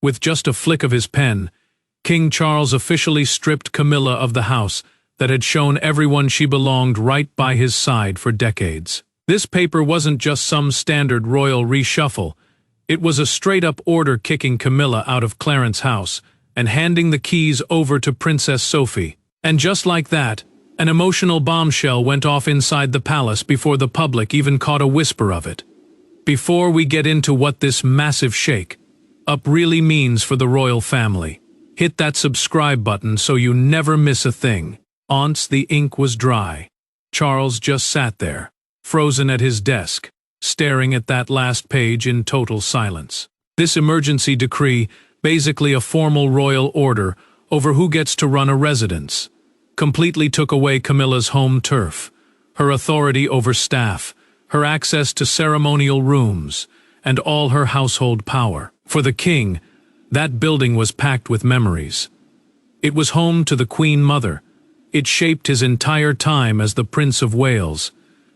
With just a flick of his pen, King Charles officially stripped Camilla of the house that had shown everyone she belonged right by his side for decades. This paper wasn't just some standard royal reshuffle. It was a straight-up order kicking Camilla out of Clarence's house and handing the keys over to Princess Sophie. And just like that, an emotional bombshell went off inside the palace before the public even caught a whisper of it. Before we get into what this massive shake-up really means for the royal family, hit that subscribe button so you never miss a thing. Once the ink was dry, Charles just sat there, frozen at his desk, staring at that last page in total silence. This emergency decree, basically a formal royal order over who gets to run a residence, completely took away Camilla's home turf, her authority over staff, her access to ceremonial rooms, and all her household power. For the king, that building was packed with memories. It was home to the Queen Mother. It shaped his entire time as the Prince of Wales,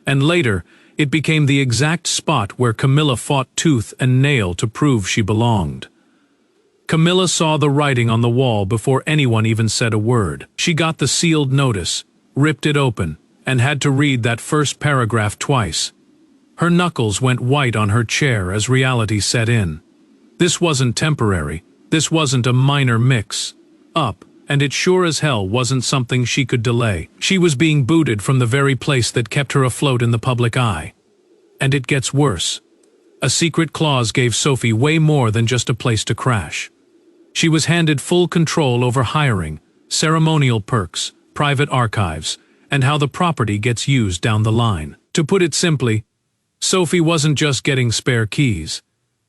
and later, it became the exact spot where Camilla fought tooth and nail to prove she belonged. Camilla saw the writing on the wall before anyone even said a word. She got the sealed notice, ripped it open, and had to read that first paragraph twice. Her knuckles went white on her chair as reality set in. This wasn't temporary. This wasn't a minor mix-up, and it sure as hell wasn't something she could delay. She was being booted from the very place that kept her afloat in the public eye. And it gets worse. A secret clause gave Sophie way more than just a place to crash. She was handed full control over hiring, ceremonial perks, private archives, and how the property gets used down the line. To put it simply, Sophie wasn't just getting spare keys.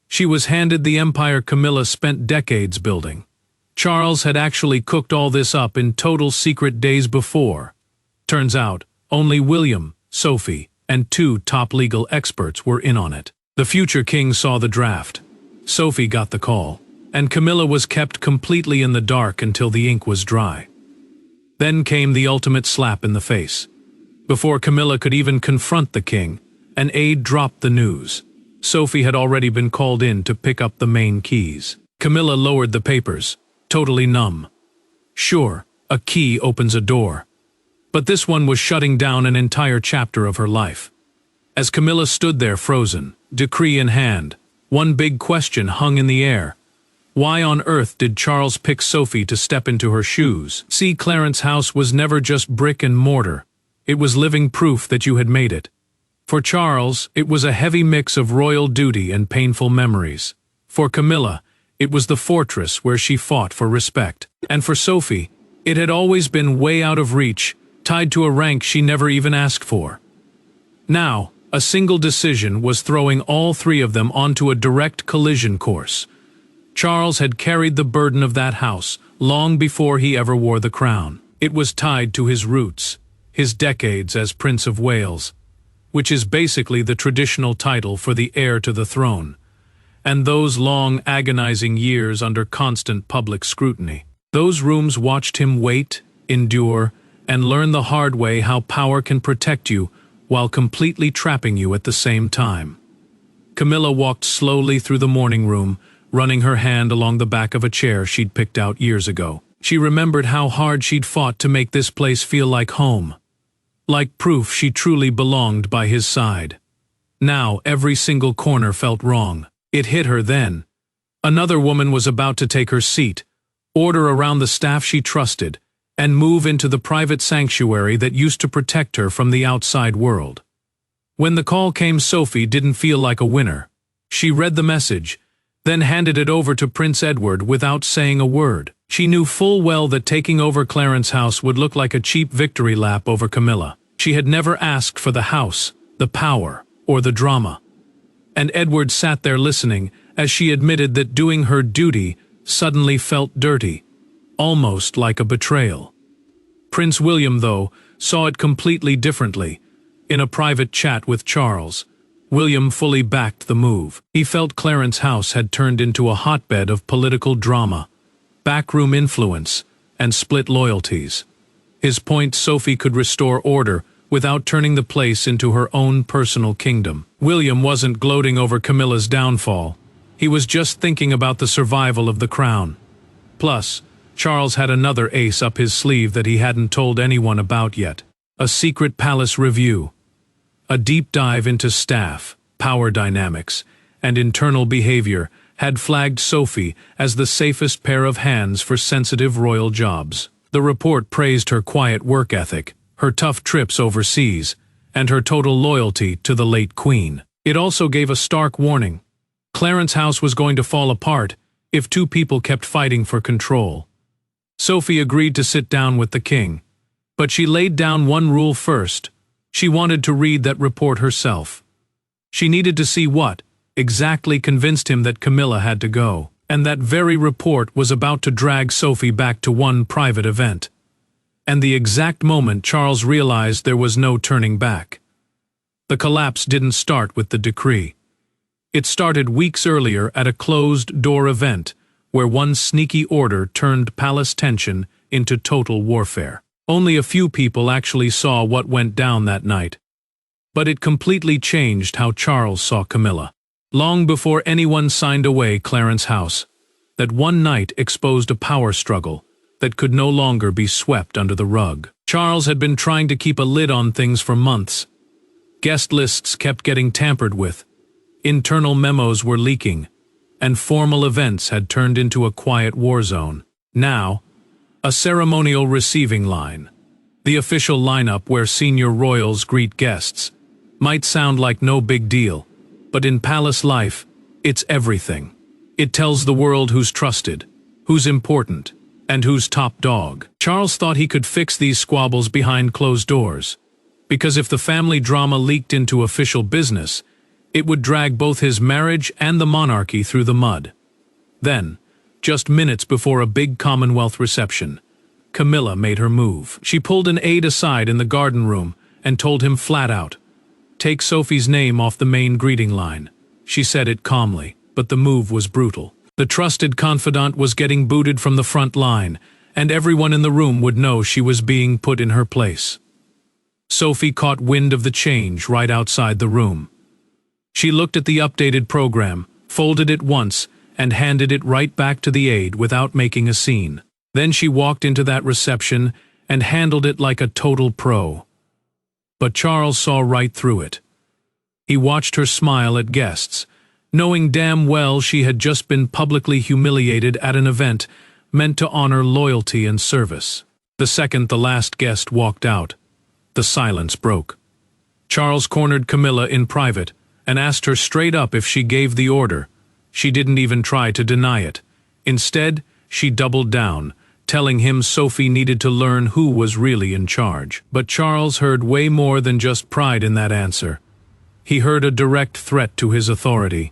She was handed the empire Camilla spent decades building. Charles had actually cooked all this up in total secret days before. Turns out, only William, Sophie, and 2 top legal experts were in on it. The future king saw the draft. Sophie got the call, and Camilla was kept completely in the dark until the ink was dry. Then came the ultimate slap in the face. Before Camilla could even confront the king, an aide dropped the news. Sophie had already been called in to pick up the main keys. Camilla lowered the papers, totally numb. Sure, a key opens a door. But this one was shutting down an entire chapter of her life. As Camilla stood there frozen, decree in hand, one big question hung in the air. Why on earth did Charles pick Sophie to step into her shoes? See, Clarence's house was never just brick and mortar. It was living proof that you had made it. For Charles, it was a heavy mix of royal duty and painful memories. For Camilla, it was the fortress where she fought for respect. And for Sophie, it had always been way out of reach, tied to a rank she never even asked for. Now, a single decision was throwing all 3 of them onto a direct collision course. Charles had carried the burden of that house long before he ever wore the crown. It was tied to his roots, his decades as Prince of Wales, which is basically the traditional title for the heir to the throne, and those long, agonizing years under constant public scrutiny. Those rooms watched him wait, endure, and learn the hard way how power can protect you while completely trapping you at the same time. Camilla walked slowly through the morning room, running her hand along the back of a chair she'd picked out years ago. She remembered how hard she'd fought to make this place feel like home, like proof she truly belonged by his side. Now every single corner felt wrong. It hit her then. Another woman was about to take her seat, order around the staff she trusted, and move into the private sanctuary that used to protect her from the outside world. When the call came, Sophie didn't feel like a winner. She read the message, then handed it over to Prince Edward without saying a word. She knew full well that taking over Clarence's house would look like a cheap victory lap over Camilla. She had never asked for the house, the power, or the drama. And Edward sat there listening as she admitted that doing her duty suddenly felt dirty, almost like a betrayal. Prince William, though, saw it completely differently. In a private chat with Charles, William fully backed the move. He felt Clarence's house had turned into a hotbed of political drama, backroom influence, and split loyalties. His point: Sophie could restore order without turning the place into her own personal kingdom. William wasn't gloating over Camilla's downfall. He was just thinking about the survival of the crown. Plus, Charles had another ace up his sleeve that he hadn't told anyone about yet. A secret palace review. A deep dive into staff, power dynamics, and internal behavior had flagged Sophie as the safest pair of hands for sensitive royal jobs. The report praised her quiet work ethic, her tough trips overseas, and her total loyalty to the late queen. It also gave a stark warning. Clarence's house was going to fall apart if two people kept fighting for control. Sophie agreed to sit down with the king, but she laid down one rule first. She wanted to read that report herself. She needed to see what exactly convinced him that Camilla had to go, and that very report was about to drag Sophie back to one private event. And the exact moment Charles realized there was no turning back. The collapse didn't start with the decree. It started weeks earlier at a closed-door event where one sneaky order turned palace tension into total warfare. Only a few people actually saw what went down that night. But it completely changed how Charles saw Camilla. Long before anyone signed away Clarence's house, that one night exposed a power struggle that could no longer be swept under the rug. Charles had been trying to keep a lid on things for months. Guest lists kept getting tampered with, internal memos were leaking, and formal events had turned into a quiet war zone. Now, a ceremonial receiving line, the official lineup where senior royals greet guests, might sound like no big deal, but in palace life, it's everything. It tells the world who's trusted, who's important, and who's top dog. Charles thought he could fix these squabbles behind closed doors, because if the family drama leaked into official business, it would drag both his marriage and the monarchy through the mud. Then, just minutes before a big Commonwealth reception, Camilla made her move. She pulled an aide aside in the garden room and told him flat out, "Take Sophie's name off the main greeting line." She said it calmly, but the move was brutal. The trusted confidant was getting booted from the front line, and everyone in the room would know she was being put in her place. Sophie caught wind of the change right outside the room. She looked at the updated program, folded it once, and handed it right back to the aide without making a scene. Then she walked into that reception and handled it like a total pro. But Charles saw right through it. He watched her smile at guests, knowing damn well she had just been publicly humiliated at an event meant to honor loyalty and service. The second the last guest walked out, the silence broke. Charles cornered Camilla in private and asked her straight up if she gave the order. She didn't even try to deny it. Instead, she doubled down, telling him Sophie needed to learn who was really in charge. But Charles heard way more than just pride in that answer. He heard a direct threat to his authority.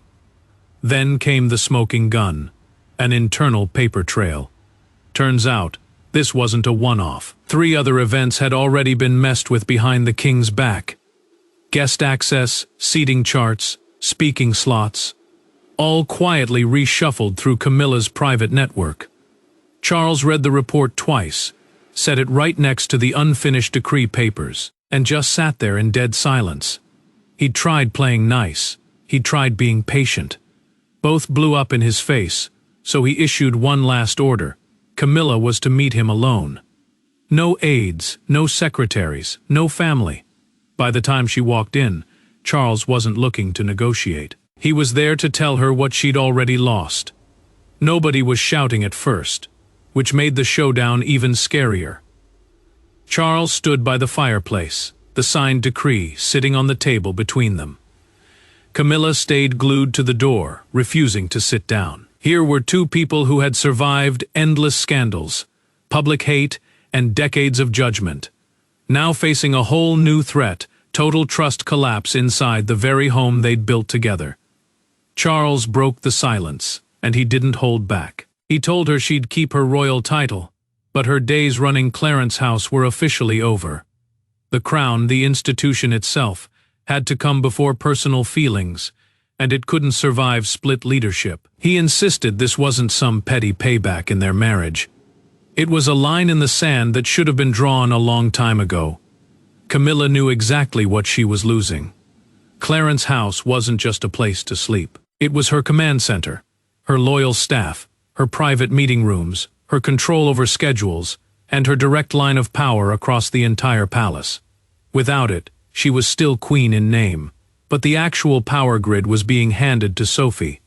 Then came the smoking gun, an internal paper trail. Turns out, this wasn't a one-off. 3 other events had already been messed with behind the king's back. Guest access, seating charts, speaking slots, all quietly reshuffled through Camilla's private network. Charles read the report twice, set it right next to the unfinished decree papers, and just sat there in dead silence. He'd tried playing nice. He'd tried being patient. Both blew up in his face, so he issued one last order. Camilla was to meet him alone. No aides, no secretaries, no family. By the time she walked in, Charles wasn't looking to negotiate. He was there to tell her what she'd already lost. Nobody was shouting at first, which made the showdown even scarier. Charles stood by the fireplace, the signed decree sitting on the table between them. Camilla stayed glued to the door, refusing to sit down. Here were 2 people who had survived endless scandals, public hate, and decades of judgment, now facing a whole new threat, total trust collapse inside the very home they'd built together. Charles broke the silence, and he didn't hold back. He told her she'd keep her royal title, but her days running Clarence's house were officially over. The crown, the institution itself, had to come before personal feelings, and it couldn't survive split leadership. He insisted this wasn't some petty payback in their marriage. It was a line in the sand that should have been drawn a long time ago. Camilla knew exactly what she was losing. Clarence's house wasn't just a place to sleep. It was her command center, her loyal staff, her private meeting rooms, her control over schedules, and her direct line of power across the entire palace. Without it, she was still queen in name, but the actual power grid was being handed to Sophie.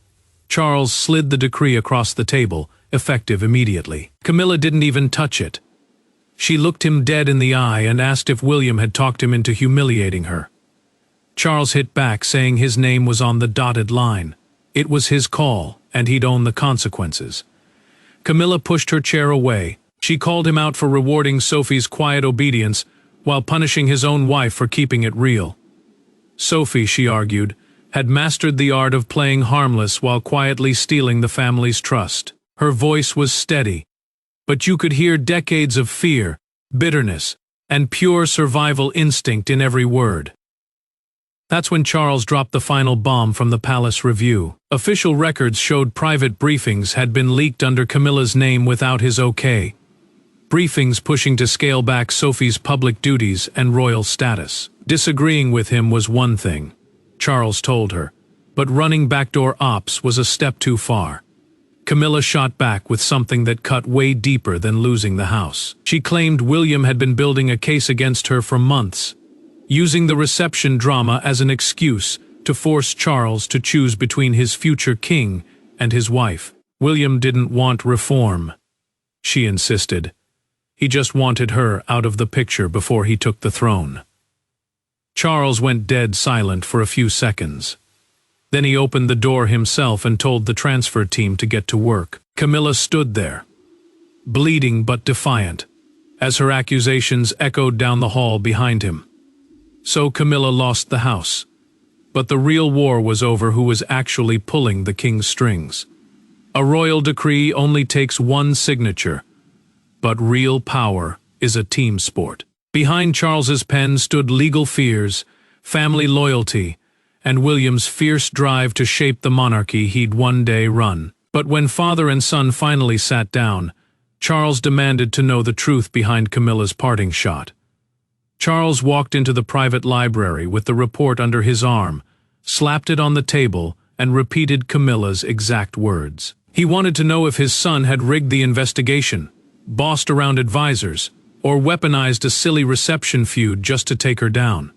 Charles slid the decree across the table, effective immediately. Camilla didn't even touch it. She looked him dead in the eye and asked if William had talked him into humiliating her. Charles hit back, saying his name was on the dotted line. It was his call, and he'd own the consequences. Camilla pushed her chair away. She called him out for rewarding Sophie's quiet obedience while punishing his own wife for keeping it real. Sophie, she argued, had mastered the art of playing harmless while quietly stealing the family's trust. Her voice was steady, but you could hear decades of fear, bitterness, and pure survival instinct in every word. That's when Charles dropped the final bomb from the Palace Review. Official records showed private briefings had been leaked under Camilla's name without his okay. Briefings pushing to scale back Sophie's public duties and royal status. Disagreeing with him was one thing, Charles told her, but running backdoor ops was a step too far. Camilla shot back with something that cut way deeper than losing the house. She claimed William had been building a case against her for months, using the reception drama as an excuse to force Charles to choose between his future king and his wife. William didn't want reform, she insisted. He just wanted her out of the picture before he took the throne. Charles went dead silent for a few seconds. Then he opened the door himself and told the transfer team to get to work. Camilla stood there, bleeding but defiant, as her accusations echoed down the hall behind him. So Camilla lost the house, but the real war was over. Who was actually pulling the king's strings? A royal decree only takes one signature, but real power is a team sport. Behind Charles's pen stood legal fears, family loyalty, and William's fierce drive to shape the monarchy he'd one day run. But when father and son finally sat down, Charles demanded to know the truth behind Camilla's parting shot. Charles walked into the private library with the report under his arm, slapped it on the table, and repeated Camilla's exact words. He wanted to know if his son had rigged the investigation, bossed around advisors, or weaponized a silly reception feud just to take her down.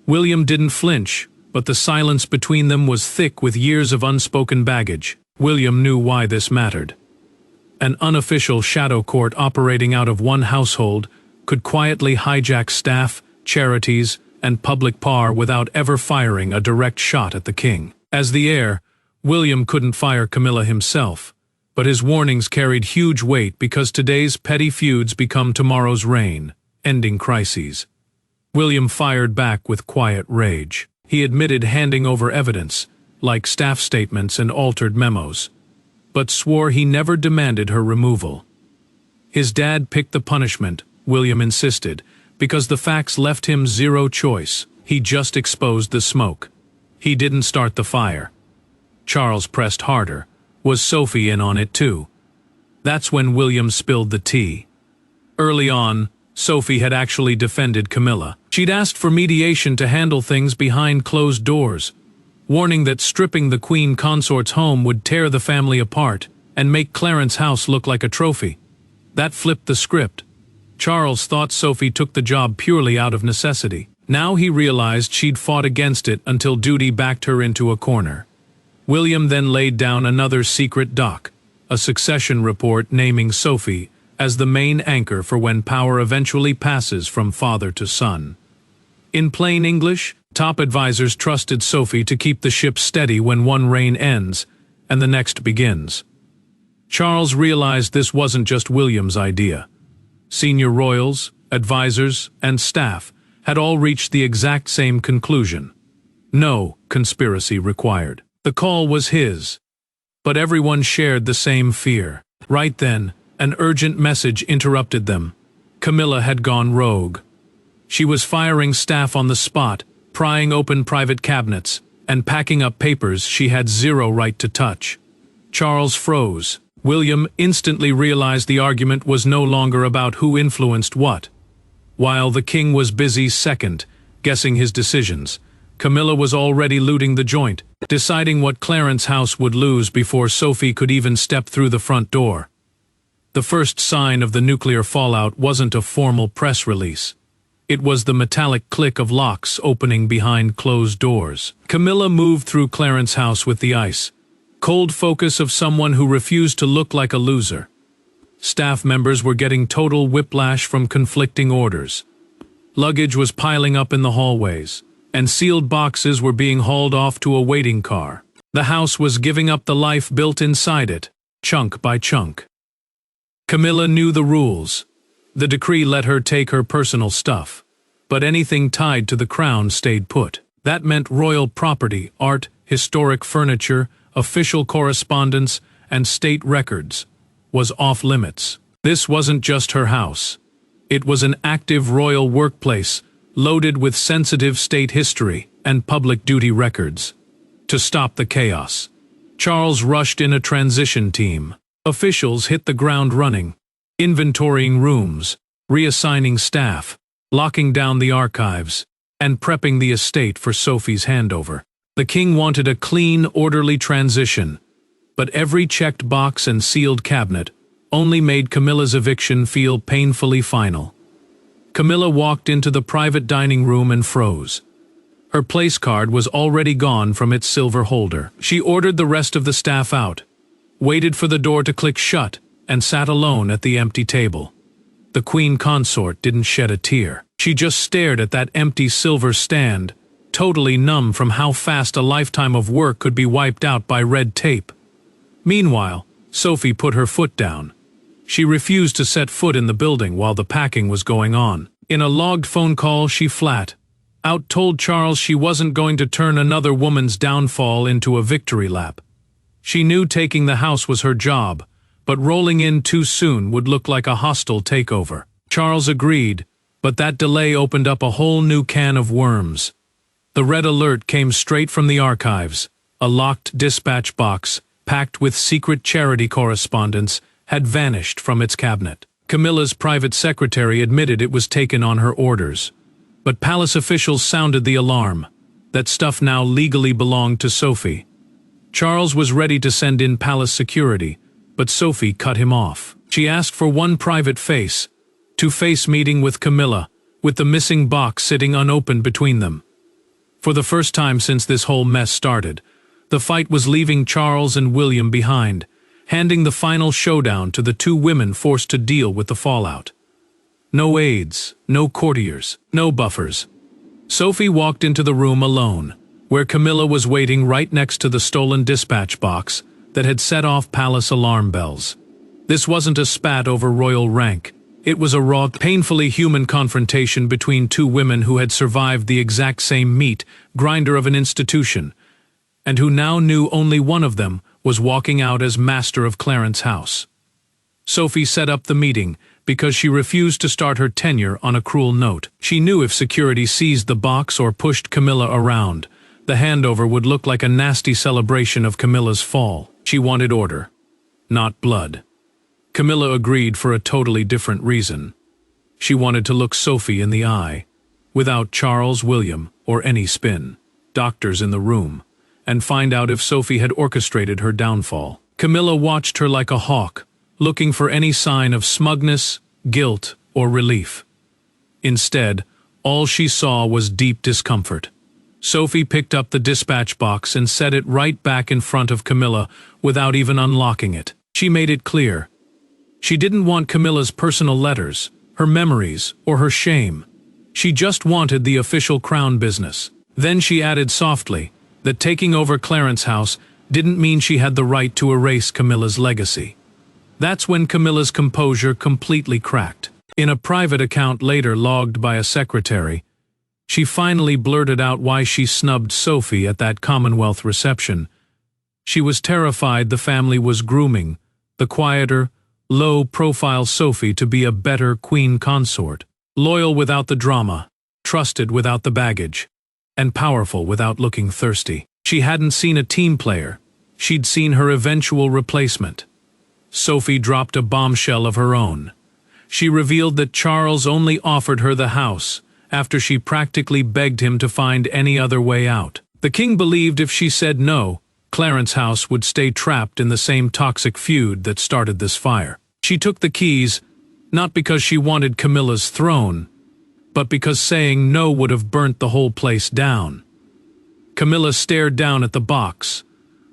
William didn't flinch, but the silence between them was thick with years of unspoken baggage. William knew why this mattered. An unofficial shadow court operating out of one household could quietly hijack staff, charities, and public power without ever firing a direct shot at the king. As the heir, William couldn't fire Camilla himself, but his warnings carried huge weight because today's petty feuds become tomorrow's reign, ending crises. William fired back with quiet rage. He admitted handing over evidence, like staff statements and altered memos, but swore he never demanded her removal. His dad picked the punishment, William insisted, because the facts left him zero choice. He just exposed the smoke. He didn't start the fire. Charles pressed harder. Was Sophie in on it too? That's when William spilled the tea. Early on, Sophie had actually defended Camilla. She'd asked for mediation to handle things behind closed doors, warning that stripping the queen consort's home would tear the family apart and make Clarence's house look like a trophy. That flipped the script. Charles thought Sophie took the job purely out of necessity. Now he realized she'd fought against it until duty backed her into a corner. William then laid down another secret doc, a succession report naming Sophie as the main anchor for when power eventually passes from father to son. In plain English, top advisors trusted Sophie to keep the ship steady when one reign ends and the next begins. Charles realized this wasn't just William's idea. Senior royals, advisors, and staff had all reached the exact same conclusion. No conspiracy required. The call was his, but everyone shared the same fear. Right then, an urgent message interrupted them. Camilla had gone rogue. She was firing staff on the spot, prying open private cabinets, and packing up papers she had zero right to touch. Charles froze. William instantly realized the argument was no longer about who influenced what. While the king was busy second, guessing his decisions, Camilla was already looting the joint, deciding what Clarence's house would lose before Sophie could even step through the front door. The first sign of the nuclear fallout wasn't a formal press release. It was the metallic click of locks opening behind closed doors. Camilla moved through Clarence's house with the ice, cold focus of someone who refused to look like a loser. Staff members were getting total whiplash from conflicting orders. Luggage was piling up in the hallways, and sealed boxes were being hauled off to a waiting car. The house was giving up the life built inside it, chunk by chunk. Camilla knew the rules. The decree let her take her personal stuff, but anything tied to the crown stayed put. That meant royal property, art, historic furniture, official correspondence, and state records was off limits. This wasn't just her house. It was an active royal workplace, loaded with sensitive state history and public duty records. To stop the chaos, Charles rushed in a transition team. Officials hit the ground running, inventorying rooms, reassigning staff, locking down the archives, and prepping the estate for Sophie's handover. The king wanted a clean, orderly transition, but every checked box and sealed cabinet only made Camilla's eviction feel painfully final. Camilla walked into the private dining room and froze. Her place card was already gone from its silver holder. She ordered the rest of the staff out, waited for the door to click shut, and sat alone at the empty table. The queen consort didn't shed a tear. She just stared at that empty silver stand, totally numb from how fast a lifetime of work could be wiped out by red tape. Meanwhile, Sophie put her foot down. She refused to set foot in the building while the packing was going on. In a logged phone call, she flat out told Charles she wasn't going to turn another woman's downfall into a victory lap. She knew taking the house was her job, but rolling in too soon would look like a hostile takeover. Charles agreed, but that delay opened up a whole new can of worms. The red alert came straight from the archives. A locked dispatch box, packed with secret charity correspondence, had vanished from its cabinet. Camilla's private secretary admitted it was taken on her orders. But palace officials sounded the alarm. That stuff now legally belonged to Sophie. Charles was ready to send in palace security, but Sophie cut him off. She asked for one private face-to-face meeting with Camilla, with the missing box sitting unopened between them. For the first time since this whole mess started, the fight was leaving Charles and William behind, handing the final showdown to the two women forced to deal with the fallout. No aides, no courtiers, no buffers. Sophie walked into the room alone, where Camilla was waiting right next to the stolen dispatch box that had set off palace alarm bells. This wasn't a spat over royal rank. It was a raw, painfully human confrontation between two women who had survived the exact same meat grinder of an institution, and who now knew only one of them was walking out as master of Clarence's house. Sophie set up the meeting because she refused to start her tenure on a cruel note. She knew if security seized the box or pushed Camilla around, the handover would look like a nasty celebration of Camilla's fall. She wanted order, not blood. Camilla agreed for a totally different reason. She wanted to look Sophie in the eye, without Charles, William, or any spin, doctors in the room, and find out if Sophie had orchestrated her downfall. Camilla watched her like a hawk, looking for any sign of smugness, guilt, or relief. Instead, all she saw was deep discomfort. Sophie picked up the dispatch box and set it right back in front of Camilla without even unlocking it. She made it clear. She didn't want Camilla's personal letters, her memories, or her shame. She just wanted the official crown business. Then she added softly that taking over Clarence's house didn't mean she had the right to erase Camilla's legacy. That's when Camilla's composure completely cracked. In a private account later logged by a secretary, she finally blurted out why she snubbed Sophie at that Commonwealth reception. She was terrified the family was grooming the quieter, low-profile Sophie to be a better queen consort, loyal without the drama, trusted without the baggage, and powerful without looking thirsty. She hadn't seen a team player. She'd seen her eventual replacement. Sophie dropped a bombshell of her own. She revealed that Charles only offered her the house after she practically begged him to find any other way out. The king believed if she said no, Clarence's house would stay trapped in the same toxic feud that started this fire. She took the keys, not because she wanted Camilla's throne, but because saying no would have burnt the whole place down. Camilla stared down at the box,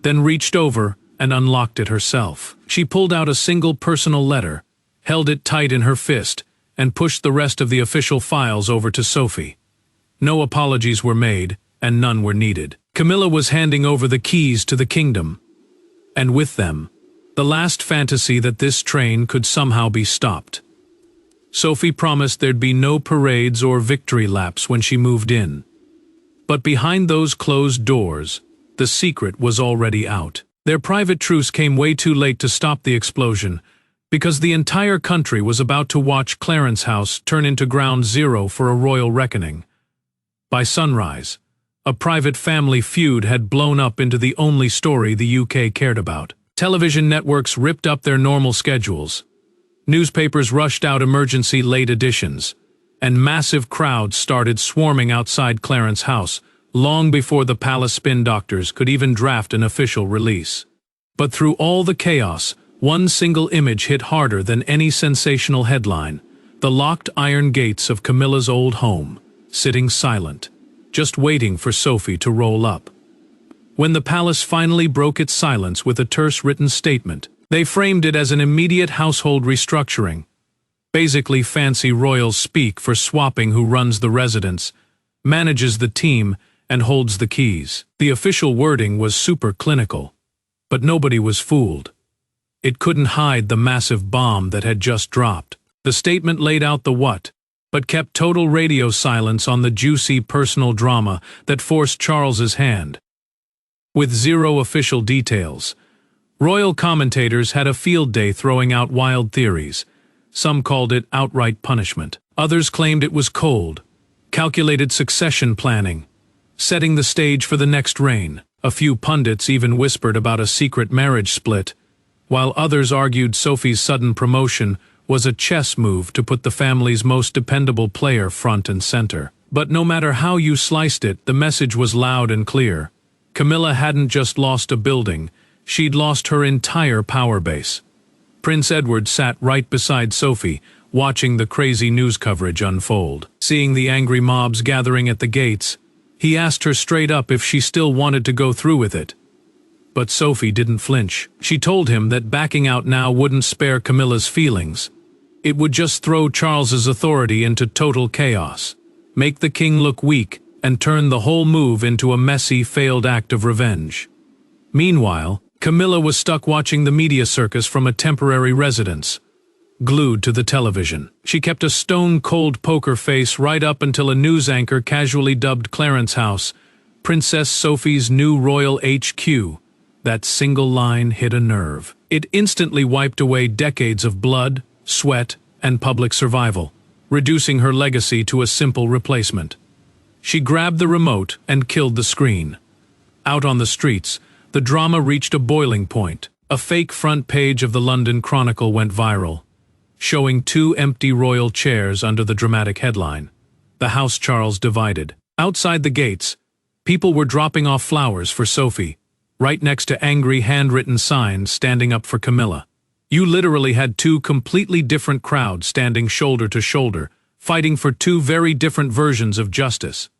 then reached over and unlocked it herself. She pulled out a single personal letter, held it tight in her fist, and pushed the rest of the official files over to Sophie. No apologies were made, and none were needed. Camilla was handing over the keys to the kingdom, and with them, the last fantasy that this train could somehow be stopped. Sophie promised there'd be no parades or victory laps when she moved in. But behind those closed doors, the secret was already out. Their private truce came way too late to stop the explosion, because the entire country was about to watch Clarence's house turn into ground zero for a royal reckoning. By sunrise, a private family feud had blown up into the only story the UK cared about. Television networks ripped up their normal schedules. Newspapers rushed out emergency late editions, and massive crowds started swarming outside Clarence's house long before the palace spin doctors could even draft an official release. But through all the chaos, one single image hit harder than any sensational headline: the locked iron gates of Camilla's old home, sitting silent, just waiting for Sophie to roll up. When the palace finally broke its silence with a terse written statement, they framed it as an immediate household restructuring. Basically, fancy royals speak for swapping who runs the residence, manages the team, and holds the keys. The official wording was super clinical, but nobody was fooled. It couldn't hide the massive bomb that had just dropped. The statement laid out the what, but kept total radio silence on the juicy personal drama that forced Charles's hand. With zero official details, royal commentators had a field day throwing out wild theories. Some called it outright punishment. Others claimed it was cold, calculated succession planning, setting the stage for the next reign. A few pundits even whispered about a secret marriage split, while others argued Sophie's sudden promotion was a chess move to put the family's most dependable player front and center. But no matter how you sliced it, the message was loud and clear. Camilla hadn't just lost a building, she'd lost her entire power base. Prince Edward sat right beside Sophie, watching the crazy news coverage unfold. Seeing the angry mobs gathering at the gates, he asked her straight up if she still wanted to go through with it. But Sophie didn't flinch. She told him that backing out now wouldn't spare Camilla's feelings. It would just throw Charles's authority into total chaos, make the king look weak, and turn the whole move into a messy, failed act of revenge. Meanwhile, Camilla was stuck watching the media circus from a temporary residence, glued to the television. She kept a stone-cold poker face right up until a news anchor casually dubbed Clarence's house Princess Sophie's new royal HQ. That single line hit a nerve. It instantly wiped away decades of blood, sweat, and public survival, reducing her legacy to a simple replacement. She grabbed the remote and killed the screen. Out on the streets, the drama reached a boiling point. A fake front page of the London Chronicle went viral, showing 2 empty royal chairs under the dramatic headline, "The House Charles Divided." Outside the gates, people were dropping off flowers for Sophie, right next to angry handwritten signs standing up for Camilla. You literally had 2 completely different crowds standing shoulder to shoulder, fighting for 2 very different versions of justice.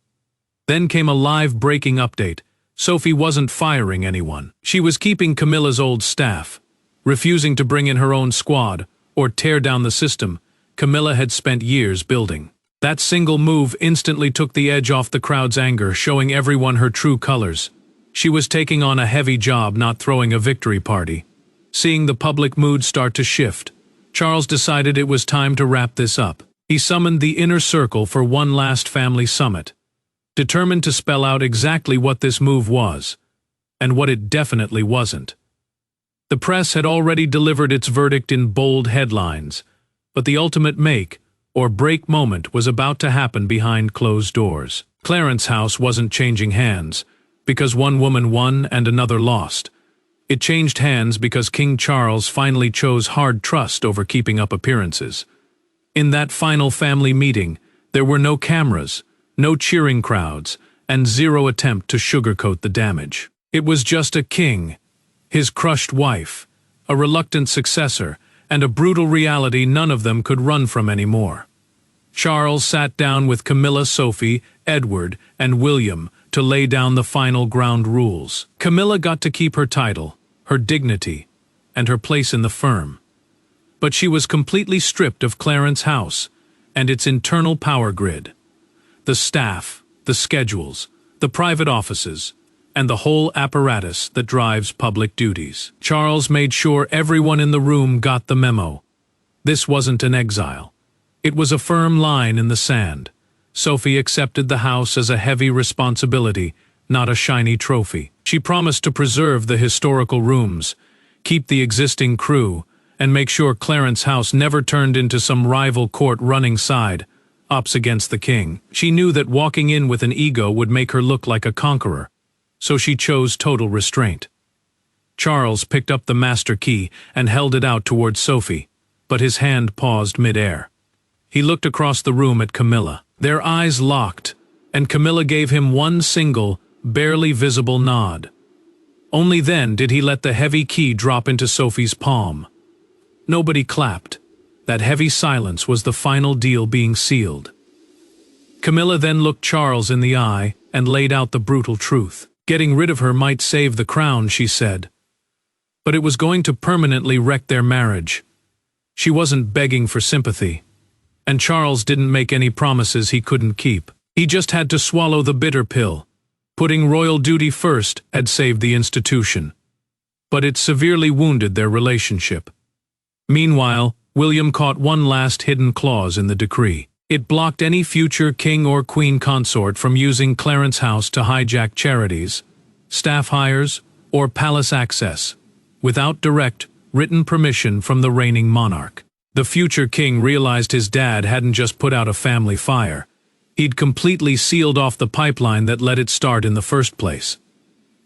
Then came a live breaking update. Sophie wasn't firing anyone. She was keeping Camilla's old staff, refusing to bring in her own squad or tear down the system Camilla had spent years building. That single move instantly took the edge off the crowd's anger, showing everyone her true colors. She was taking on a heavy job, not throwing a victory party. Seeing the public mood start to shift, Charles decided it was time to wrap this up. He summoned the inner circle for one last family summit, determined to spell out exactly what this move was, and what it definitely wasn't. The press had already delivered its verdict in bold headlines, but the ultimate make or break moment was about to happen behind closed doors. Clarence's house wasn't changing hands because one woman won and another lost. It changed hands because King Charles finally chose hard trust over keeping up appearances. In that final family meeting, There were no cameras, no cheering crowds, and zero attempt to sugarcoat the damage. It was just a king, his crushed wife, a reluctant successor, and a brutal reality none of them could run from anymore. Charles sat down with Camilla, Sophie, Edward, and William to lay down the final ground rules. Camilla got to keep her title, her dignity, and her place in the firm. But she was completely stripped of Clarence House and its internal power grid. The staff, the schedules, the private offices, and the whole apparatus that drives public duties. Charles made sure everyone in the room got the memo. This wasn't an exile. It was a firm line in the sand. Sophie accepted the house as a heavy responsibility, not a shiny trophy. She promised to preserve the historical rooms, keep the existing crew, and make sure Clarence House never turned into some rival court running side, ops against the king. She knew that walking in with an ego would make her look like a conqueror, so she chose total restraint. Charles picked up the master key and held it out towards Sophie, but his hand paused mid-air. He looked across the room at Camilla. Their eyes locked, and Camilla gave him one single, barely visible nod. Only then did he let the heavy key drop into Sophie's palm. Nobody clapped. That heavy silence was the final deal being sealed. Camilla then looked Charles in the eye and laid out the brutal truth. Getting rid of her might save the crown, she said. But it was going to permanently wreck their marriage. She wasn't begging for sympathy. And Charles didn't make any promises he couldn't keep. He just had to swallow the bitter pill. Putting royal duty first had saved the institution. But it severely wounded their relationship. Meanwhile, William caught one last hidden clause in the decree. It blocked any future king or queen consort from using Clarence House to hijack charities, staff hires, or palace access, without direct, written permission from the reigning monarch. The future king realized his dad hadn't just put out a family fire. He'd completely sealed off the pipeline that let it start in the first place.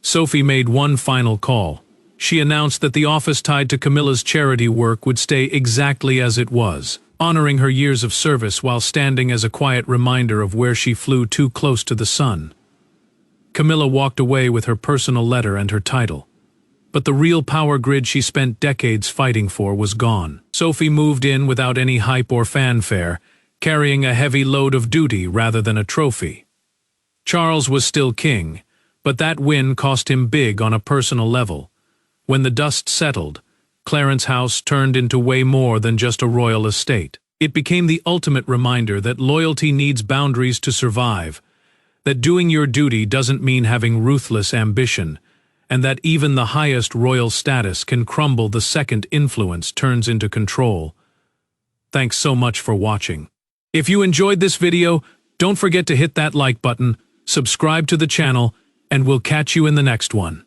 Sophie made one final call. She announced that the office tied to Camilla's charity work would stay exactly as it was, honoring her years of service while standing as a quiet reminder of where she flew too close to the sun. Camilla walked away with her personal letter and her title. But the real power grid she spent decades fighting for was gone. Sophie moved in without any hype or fanfare, carrying a heavy load of duty rather than a trophy. Charles was still king, but that win cost him big on a personal level. When the dust settled, Clarence House turned into way more than just a royal estate. It became the ultimate reminder that loyalty needs boundaries to survive, that doing your duty doesn't mean having ruthless ambition, and that even the highest royal status can crumble the second influence turns into control. Thanks so much for watching. If you enjoyed this video, don't forget to hit that like button, subscribe to the channel, and we'll catch you in the next one.